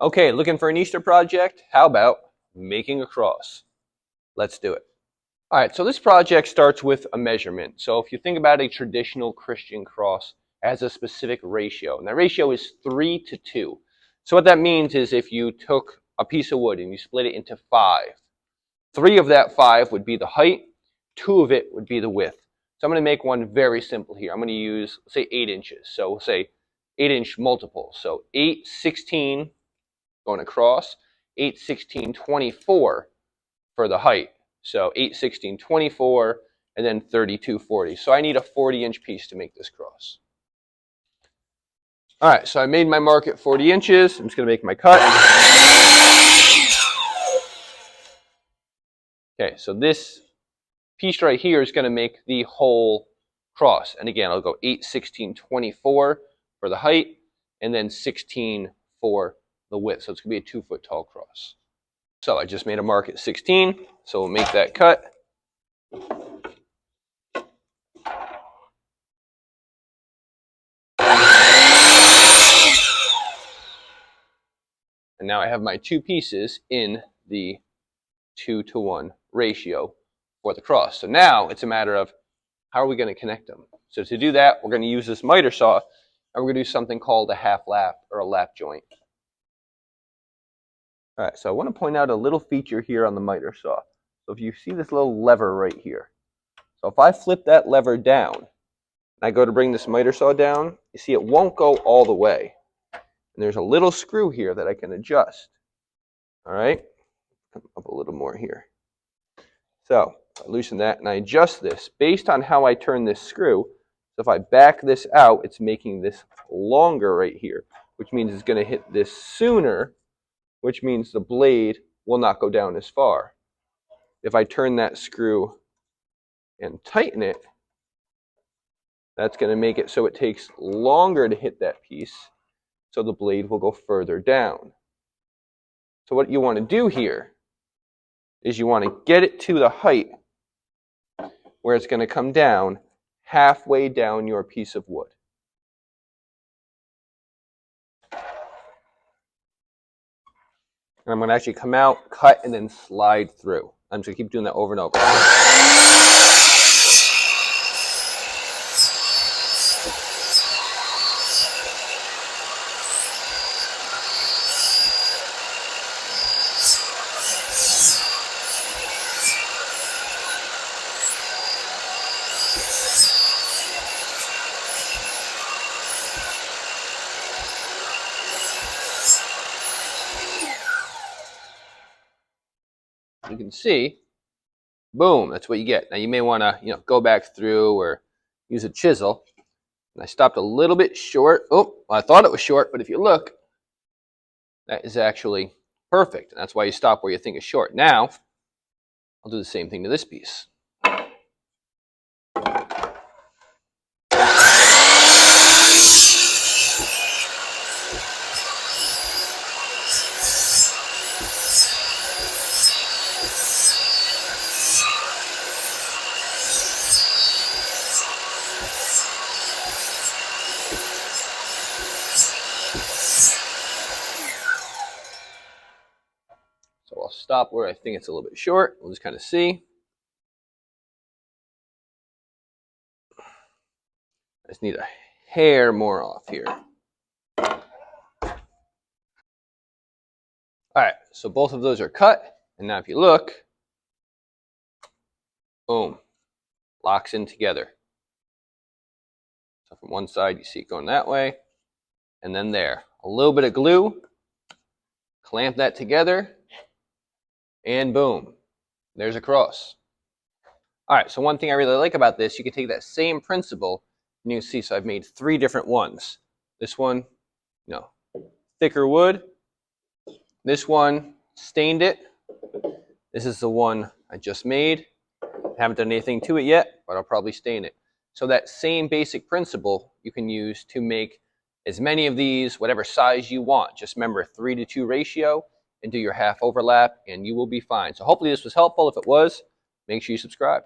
Okay, looking for an Easter project? How about making a cross? Let's do it. All right, so this project starts with a measurement. So if you think about a traditional Christian cross, it has a specific ratio, and that ratio is 3 to 2. So what that means is if you took a piece of wood and you split it into 5, 3 of that 5 would be the height, 2 of it would be the width. So I'm going to make one very simple here. I'm going to use, say, 8 inches. So we'll say 8-inch multiples. So 8, 16 going across, 8, 16, 24 for the height. So 8, 16, 24, and then 32, 40. So I need a 40-inch piece to make this cross. All right, so I made my mark at 40 inches. I'm just going to make my cut. Okay, so this piece right here is going to make the whole cross. And again, I'll go 8, 16, 24 for the height, and then 16 for the width. So it's going to be a 2-foot tall cross. So I just made a mark at 16, so we'll make that cut. And now I have my 2 pieces in the 2-to-1 ratio for the cross. So now it's a matter of how are we going to connect them? So to do that, we're going to use this miter saw, and we're going to do something called a half lap or a lap joint. All right, so I want to point out a little feature here on the miter saw. So if you see this little lever right here, so if I flip that lever down, and I go to bring this miter saw down, you see it won't go all the way. And there's a little screw here that I can adjust. All right, come up a little more here. So I loosen that and I adjust this based on how I turn this screw. So if I back this out, it's making this longer right here, which means it's going to hit this sooner, which means the blade will not go down as far. If I turn that screw and tighten it, that's going to make it so it takes longer to hit that piece, so the blade will go further down. So what you want to do here is you want to get it to the height where it's going to come down halfway down your piece of wood. And I'm going to actually come out, cut, and then slide through. I'm just going to keep doing that over and over. You can see, boom, that's what you get. Now you may want to, go back through or use a chisel. And I stopped a little bit short. Oh, well, I thought it was short, but if you look, that is actually perfect. And that's why you stop where you think is short. Now, I'll do the same thing to this piece. So I'll stop where I think it's a little bit short. We'll just kind of see. I just need a hair more off here. All right, so both of those are cut. And now if you look, boom, locks in together. So from one side, you see it going that way. And then there, a little bit of glue, clamp that together, and boom, there's a cross. All right, so one thing I really like about this, you can take that same principle, and you can see, so I've made 3 different ones. This one, thicker wood. This one, stained it. This is the one I just made. I haven't done anything to it yet, but I'll probably stain it. So that same basic principle you can use to make as many of these, whatever size you want. Just remember 3 to 2 ratio and do your half overlap and you will be fine. So hopefully this was helpful. If it was, make sure you subscribe.